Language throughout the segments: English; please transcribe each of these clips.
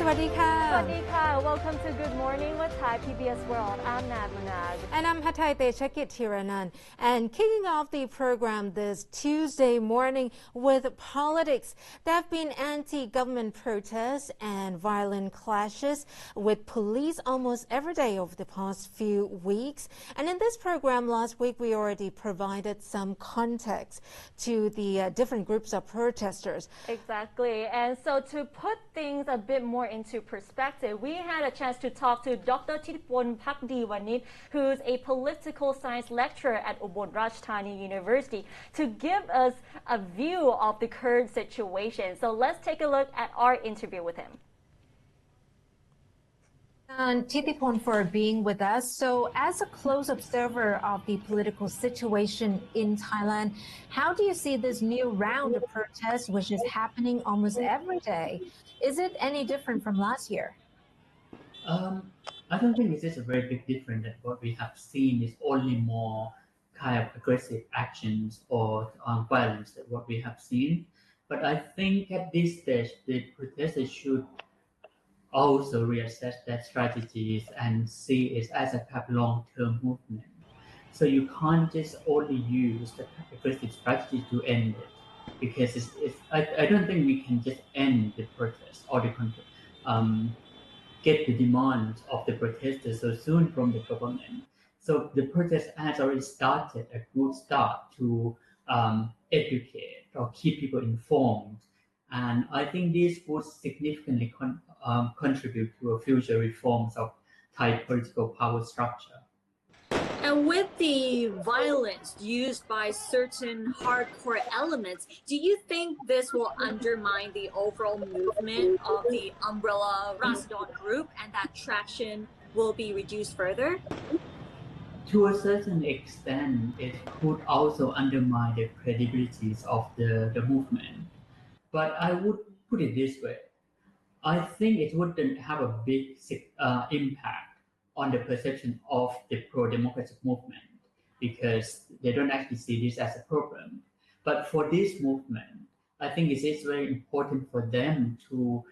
วัสดีค่ะ สวัสดีค่ะ Welcome to Good Morning with Thai PBS World. I'm Nad Manag. And I'm Hatay Tiranan. And kicking off the program this Tuesday morning with politics. There have been anti-government protests and violent clashes with police almost every day over the past few weeks. And in this program last week, we already provided some context to the different groups of protesters. Exactly. And so to put things a bit more into perspective, we had a chance to talk to Dr.Titipol Phakdeewanich, who's a political science lecturer at Ubon Ratchathani University, to give us a view of the current situation. So let's take a look at our interview with him. And Titipol for being with us. So as a close observer of the political situation in Thailand, how do you see this new round of protests which is happening almost every day? Is it any different from last year? I don't think this is a very big difference that what we have seen is only more kind of aggressive actions or violence than what we have seen. But I think at this stage, the protesters should also reassess their strategies and see it as a kind of long-term movement. So you can't just only use the aggressive strategy to end it, because I don't think we can just end the protest or get the demands of the protesters so soon from the government. So the protest has already started a good start to educate or keep people informed. And I think this would significantly contribute to a future reforms of Thai political power structure. And with the violence used by certain hardcore elements, do you think this will undermine the overall movement of the umbrella Rasdon group and that traction will be reduced further? To a certain extent, it could also undermine the credibility of the movement. But I would put it this way. I think it wouldn't have a big impact on the perception of the pro-democratic movement, because they don't actually see this as a problem. But for this movement, I think it is very important for them to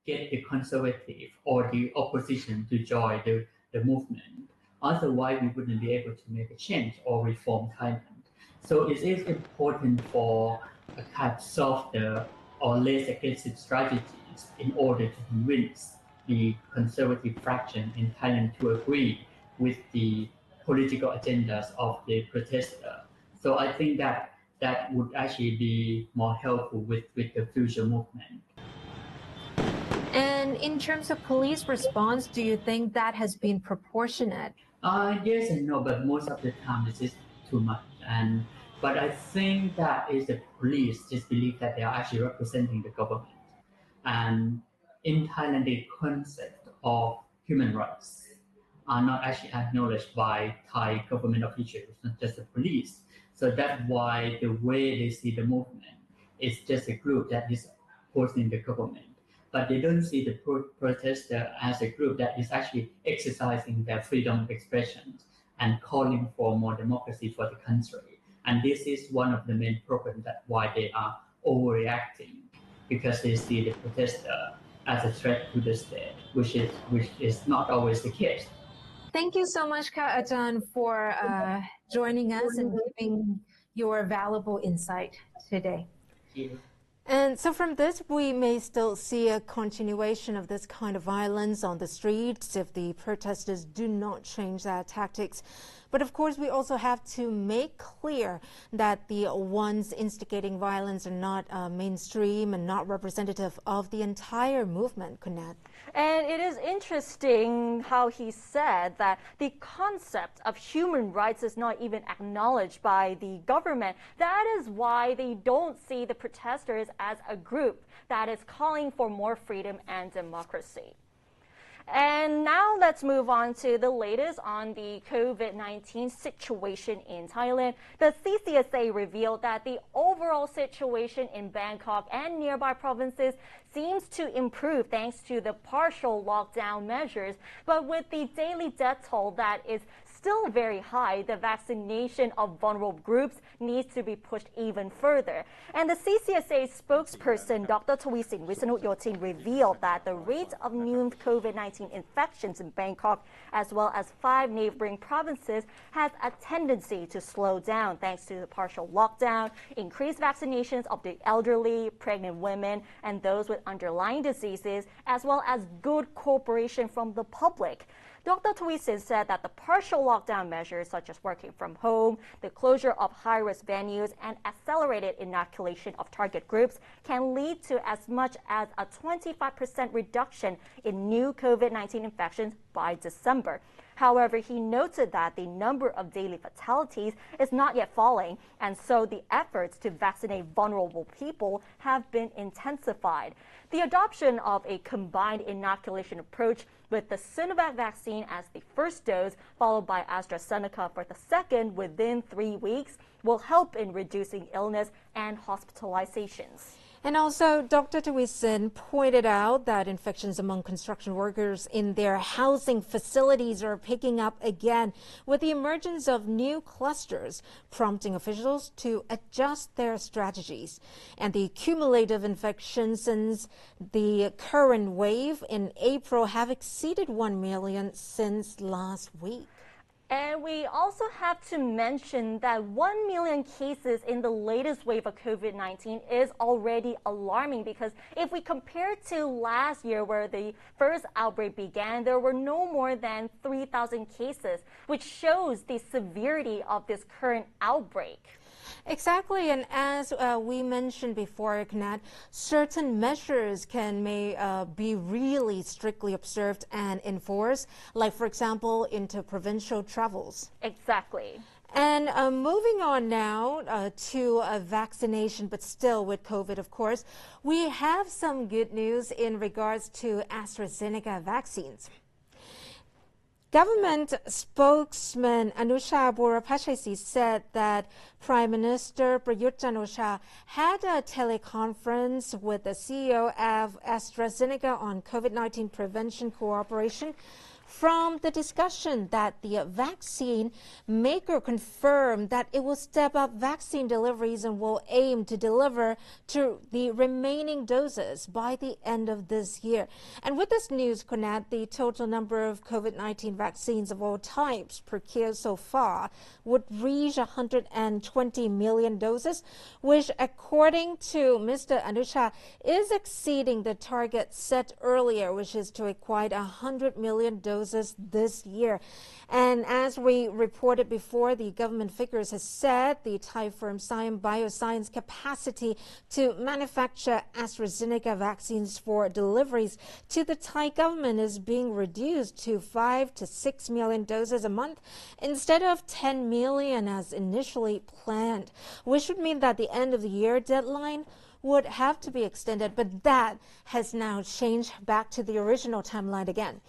get the conservative or the opposition to join the movement. Otherwise, we wouldn't be able to make a change or reform Thailand. So it is important for a kind of softer or less aggressive strategies in order to convince the conservative fraction in Thailand to agree with the political agendas of the protester. So I think that would actually be more helpful with the future movement. And in terms of police response, do you think that has been proportionate? Yes and no, but most of the time this is too much. But I think that is the police just believe that they are actually representing the government. And in Thailand, the concept of human rights are not actually acknowledged by Thai government officials, not just the police. So that's why the way they see the movement is just a group that is opposing the government. But they don't see the protester as a group that is actually exercising their freedom of expression and calling for more democracy for the country. And this is one of the main problems that why they are overreacting, because they see the protester as a threat to the state, which is not always the case. Thank you so much, Ka Ajahn, for joining us and giving your valuable insight today. Thank you. And so from this, we may still see a continuation of this kind of violence on the streets if the protesters do not change their tactics. But of course, we also have to make clear that the ones instigating violence are not mainstream and not representative of the entire movement, Kunat. And it is interesting how he said that the concept of human rights is not even acknowledged by the government. That is why they don't see the protesters as a group that is calling for more freedom and democracy. And now let's move on to the latest on the COVID-19 situation in Thailand. The CCSA revealed that the overall situation in Bangkok and nearby provinces seems to improve thanks to the partial lockdown measures, but with the daily death toll that is still very high, the vaccination of vulnerable groups needs to be pushed even further. And the CCSA spokesperson, Dr. Titipol revealed that the rate of new COVID-19 infections in Bangkok, as well as 5 neighboring provinces, has a tendency to slow down thanks to the partial lockdown, increased vaccinations of the elderly, pregnant women, and those with underlying diseases, as well as good cooperation from the public. Dr. Titipol said that the partial lockdown measures such as working from home, the closure of high-risk venues, and accelerated inoculation of target groups can lead to as much as a 25% reduction in new COVID-19 infections by December. However, he noted that the number of daily fatalities is not yet falling, and so the efforts to vaccinate vulnerable people have been intensified. The adoption of a combined inoculation approach with the Sinovac vaccine as the first dose, followed by AstraZeneca for the second within 3 weeks, will help in reducing illness and hospitalizations. And also, Dr. Titipol pointed out that infections among construction workers in their housing facilities are picking up again with the emergence of new clusters, prompting officials to adjust their strategies. And the cumulative infections since the current wave in April have exceeded 1 million since last week. And we also have to mention that 1 million cases in the latest wave of COVID-19 is already alarming, because if we compare to last year where the first outbreak began, there were no more than 3,000 cases, which shows the severity of this current outbreak. Exactly, and as we mentioned before, Knat, certain measures may be really strictly observed and enforced, like, for example, interprovincial travels. Exactly. And moving on now to vaccination, but still with COVID, of course, we have some good news in regards to AstraZeneca vaccines. Government spokesman Anusha Burapachesi said that Prime Minister Prayut Chan-o-cha had a teleconference with the CEO of AstraZeneca on COVID-19 prevention cooperation. From the discussion that the vaccine maker confirmed that it will step up vaccine deliveries and will aim to deliver to the remaining doses by the end of this year. And with this news, Konat, the total number of COVID-19 vaccines of all types procured so far would reach 120 million doses, which, according to Mr. Anusha, is exceeding the target set earlier, which is to acquire 100 million doses this year. And as we reported before, the government figures has said the Thai firm Siam Bioscience capacity to manufacture AstraZeneca vaccines for deliveries to the Thai government is being reduced to 5 to 6 million doses a month instead of 10 million as initially planned, which would mean that the end of the year deadline would have to be extended, but that has now changed back to the original timeline again.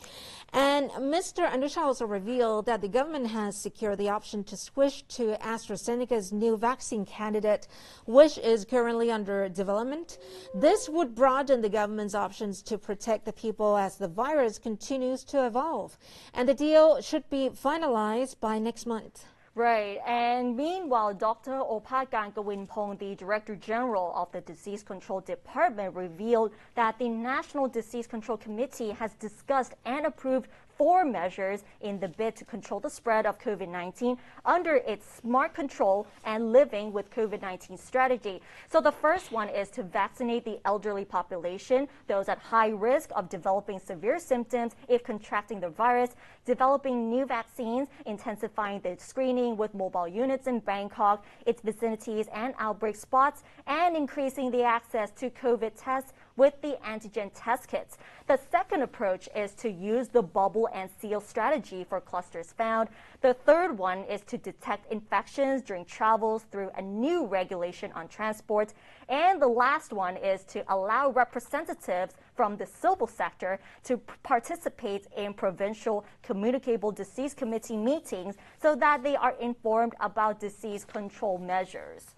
And Mr. Anusha also revealed that the government has secured the option to switch to AstraZeneca's new vaccine candidate, which is currently under development. This would broaden the government's options to protect the people as the virus continues to evolve. And the deal should be finalized by next month. Right, and meanwhile, Dr. Opat Gawinpong, the Director General of the Disease Control Department, revealed that the National Disease Control Committee has discussed and approved 4 measures in the bid to control the spread of COVID-19 under its Smart Control and Living with COVID-19 strategy. So the first one is to vaccinate the elderly population, those at high risk of developing severe symptoms if contracting the virus, developing new vaccines, intensifying the screening with mobile units in Bangkok, its vicinities and outbreak spots, and increasing the access to COVID tests with the antigen test kits. The second approach is to use the bubble and seal strategy for clusters found. The third one is to detect infections during travels through a new regulation on transport. And the last one is to allow representatives from the civil sector to participate in provincial communicable disease committee meetings so that they are informed about disease control measures.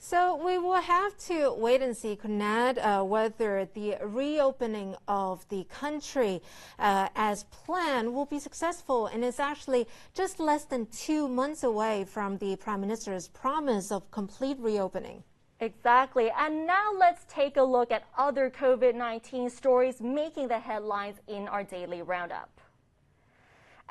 So we will have to wait and see, Kunad, whether the reopening of the country as planned will be successful. And it's actually just less than 2 months away from the Prime Minister's promise of complete reopening. Exactly. And now let's take a look at other COVID-19 stories making the headlines in our daily roundup.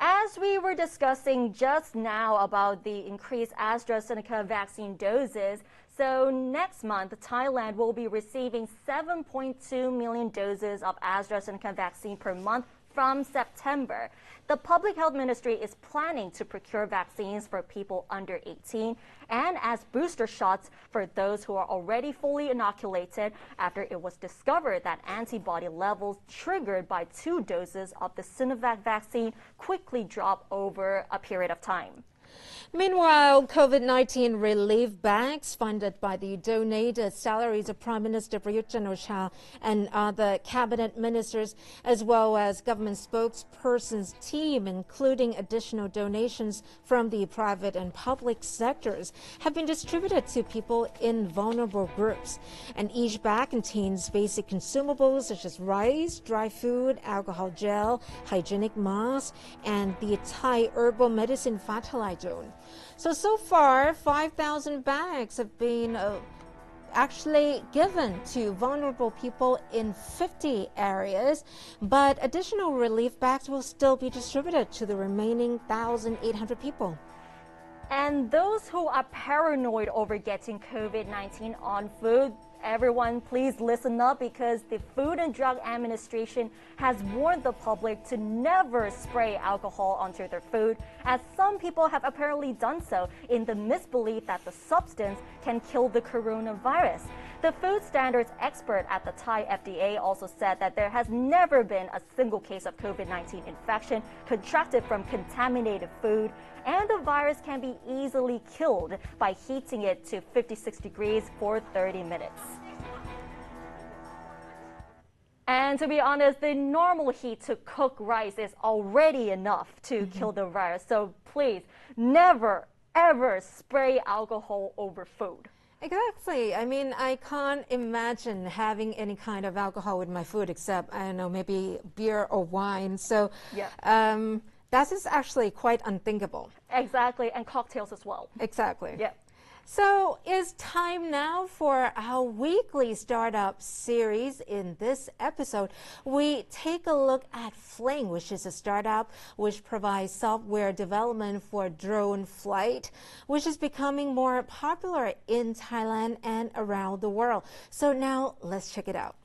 As we were discussing just now about the increased AstraZeneca vaccine doses, so next month, Thailand will be receiving 7.2 million doses of AstraZeneca vaccine per month from September. The Public Health Ministry is planning to procure vaccines for people under 18 and as booster shots for those who are already fully inoculated after it was discovered that antibody levels triggered by 2 doses of the Sinovac vaccine quickly drop over a period of time. Meanwhile, COVID-19 relief bags funded by the donated salaries of Prime Minister Prayut Chan-o-cha and other cabinet ministers, as well as government spokesperson's team, including additional donations from the private and public sectors, have been distributed to people in vulnerable groups. And each bag contains basic consumables such as rice, dry food, alcohol gel, hygienic masks, and the Thai herbal medicine Phatalai. So far, 5,000 bags have been actually given to vulnerable people in 50 areas, but additional relief bags will still be distributed to the remaining 1,800 people. And those who are paranoid over getting COVID-19 on food, everyone, please listen up because the Food and Drug Administration has warned the public to never spray alcohol onto their food, as some people have apparently done so in the misbelief that the substance can kill the coronavirus. The food standards expert at the Thai FDA also said that there has never been a single case of COVID-19 infection contracted from contaminated food, and the virus can be easily killed by heating it to 56 degrees for 30 minutes. And to be honest, the normal heat to cook rice is already enough to kill the virus. So please, never, ever spray alcohol over food. Exactly. I mean, I can't imagine having any kind of alcohol with my food except, I don't know, maybe beer or wine. So that is actually quite unthinkable. Exactly. And cocktails as well. Exactly. Yeah. So it's time now for our weekly startup series. In this episode, we take a look at Fling, which is a startup which provides software development for drone flight, which is becoming more popular in Thailand and around the world. So now let's check it out.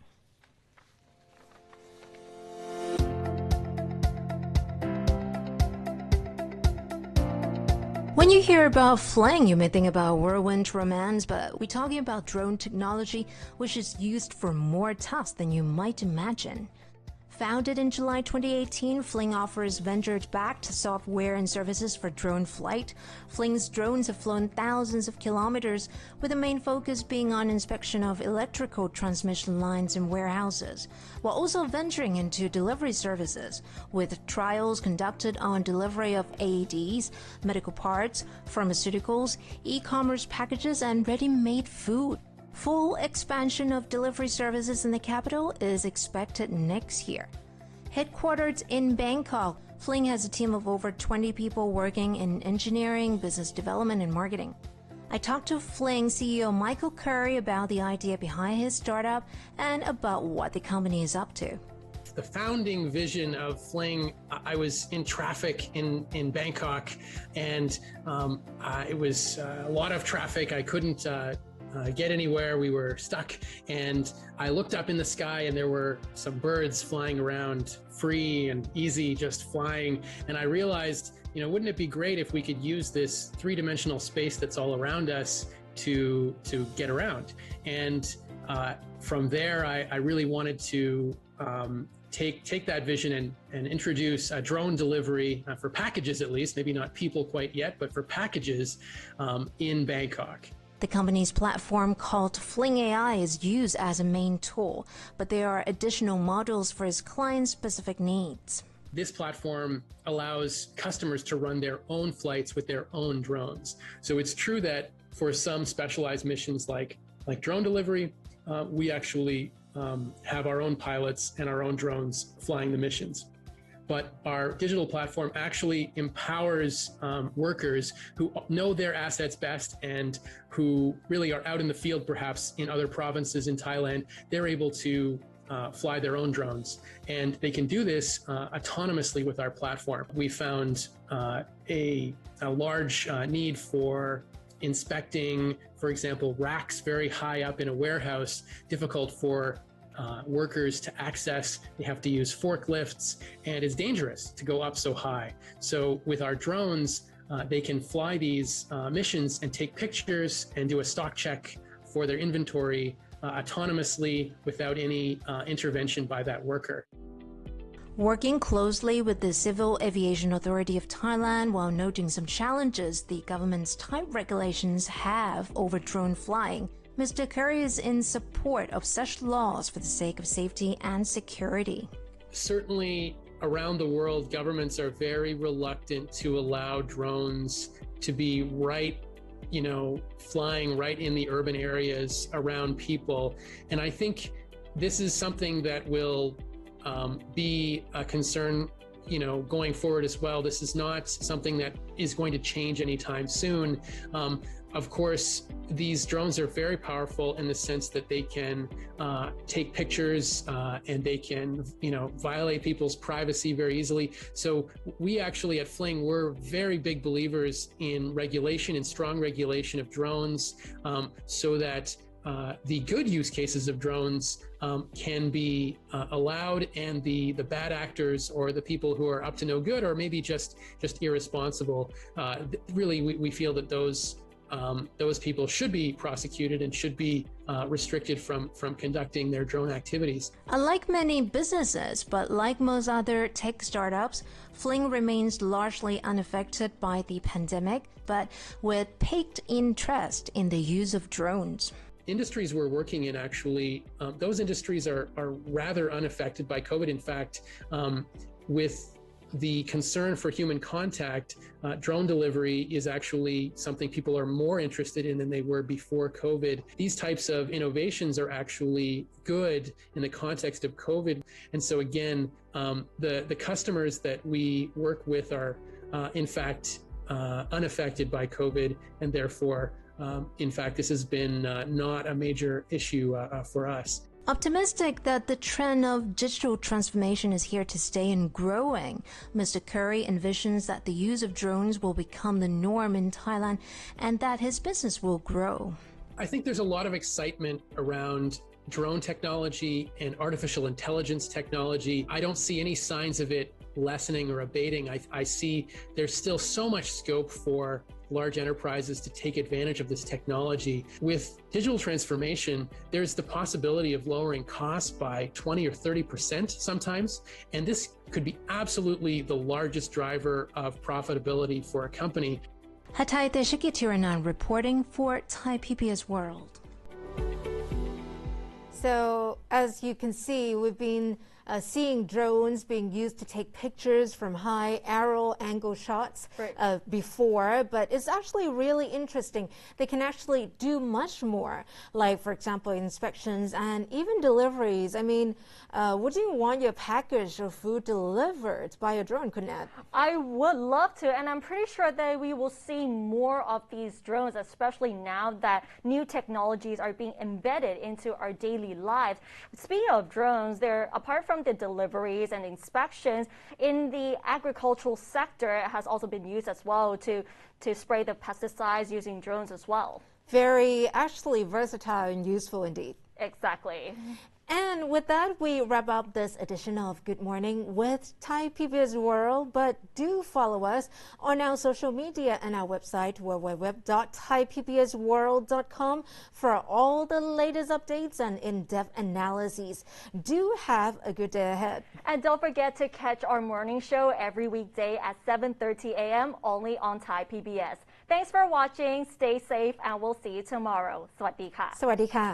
When you hear about Fling, you may think about whirlwind romance, but we're talking about drone technology, which is used for more tasks than you might imagine. Founded in July 2018, Fling offers venture-backed software and services for drone flight. Fling's drones have flown thousands of kilometers, with the main focus being on inspection of electrical transmission lines in warehouses, while also venturing into delivery services, with trials conducted on delivery of AEDs, medical parts, pharmaceuticals, e-commerce packages, and ready-made food. Full expansion of delivery services in the capital is expected next year. Headquartered in Bangkok, Fling has a team of over 20 people working in engineering, business development, and marketing. I talked to Fling CEO Michael Curry about the idea behind his startup and about what the company is up to. The founding vision of Fling, I was in traffic in Bangkok, and it was a lot of traffic. I couldn't get anywhere. We were stuck, and I looked up in the sky and there were some birds flying around, free and easy, just flying. And I realized, wouldn't it be great if we could use this three-dimensional space that's all around us to get around? And from there, I really wanted to take that vision and introduce a drone delivery for packages, at least, maybe not people quite yet, but for packages in Bangkok. The company's platform called Fling AI is used as a main tool, but there are additional modules for its client-specific needs. This platform allows customers to run their own flights with their own drones. So it's true that for some specialized missions like drone delivery, we actually have our own pilots and our own drones flying the missions. But our digital platform actually empowers workers who know their assets best and who really are out in the field, perhaps in other provinces in Thailand. They're able to fly their own drones, and they can do this autonomously with our platform. We found a large need for inspecting, for example, racks very high up in a warehouse, difficult for workers to access. They have to use forklifts, and it's dangerous to go up so high. So with our drones, they can fly these missions and take pictures and do a stock check for their inventory autonomously without any intervention by that worker. Working closely with the Civil Aviation Authority of Thailand while noting some challenges the government's tight regulations have over drone flying, Mr. Curry is in support of such laws for the sake of safety and security. Certainly, around the world, governments are very reluctant to allow drones to be flying right in the urban areas around people. And I think this is something that will be a concern, going forward as well. This is not something that is going to change anytime soon. Of course, these drones are very powerful in the sense that they can take pictures and they can, violate people's privacy very easily. So we actually at Fling, we're very big believers in regulation and strong regulation of drones so that the good use cases of drones can be allowed, and the bad actors or the people who are up to no good or maybe just irresponsible, really we feel that those people should be prosecuted and should be restricted from conducting their drone activities. Unlike many businesses, but like most other tech startups, Fling remains largely unaffected by the pandemic, but with peaked interest in the use of drones. Industries we're working in, actually, those industries are rather unaffected by COVID. In fact, with the concern for human contact, drone delivery is actually something people are more interested in than they were before COVID. These types of innovations are actually good in the context of COVID. And so again, the customers that we work with are in fact unaffected by COVID, and therefore in fact, this has been not a major issue for us. Optimistic that the trend of digital transformation is here to stay and growing, Mr. Curry envisions that the use of drones will become the norm in Thailand and that his business will grow. I think there's a lot of excitement around drone technology and artificial intelligence technology. I don't see any signs of it lessening or abating. I see there's still so much scope for large enterprises to take advantage of this technology. With digital transformation, there's the possibility of lowering costs by 20 or 30% sometimes, and this could be absolutely the largest driver of profitability for a company. Dr.Titipol reporting for Thai PBS World. So, as you can see, we've been seeing drones being used to take pictures from high aerial angle shots before, but it's actually really interesting. They can actually do much more, like, for example, inspections and even deliveries. I mean, would you want your package of food delivered by a drone, Kunat? I would love to, and I'm pretty sure that we will see more of these drones, especially now that new technologies are being embedded into our daily lives. Speaking of drones, apart from the deliveries and inspections, in the agricultural sector, it has also been used as well to spray the pesticides using drones as well. Very, actually versatile and useful indeed. Exactly. And with that, we wrap up this edition of Good Morning with Thai PBS World. But do follow us on our social media and our website, www.thaipbsworld.com, for all the latest updates and in-depth analyses. Do have a good day ahead. And don't forget to catch our morning show every weekday at 7:30 a.m. only on Thai PBS. Thanks for watching. Stay safe, and we'll see you tomorrow. สวัสดีค่ะ สวัสดีค่ะ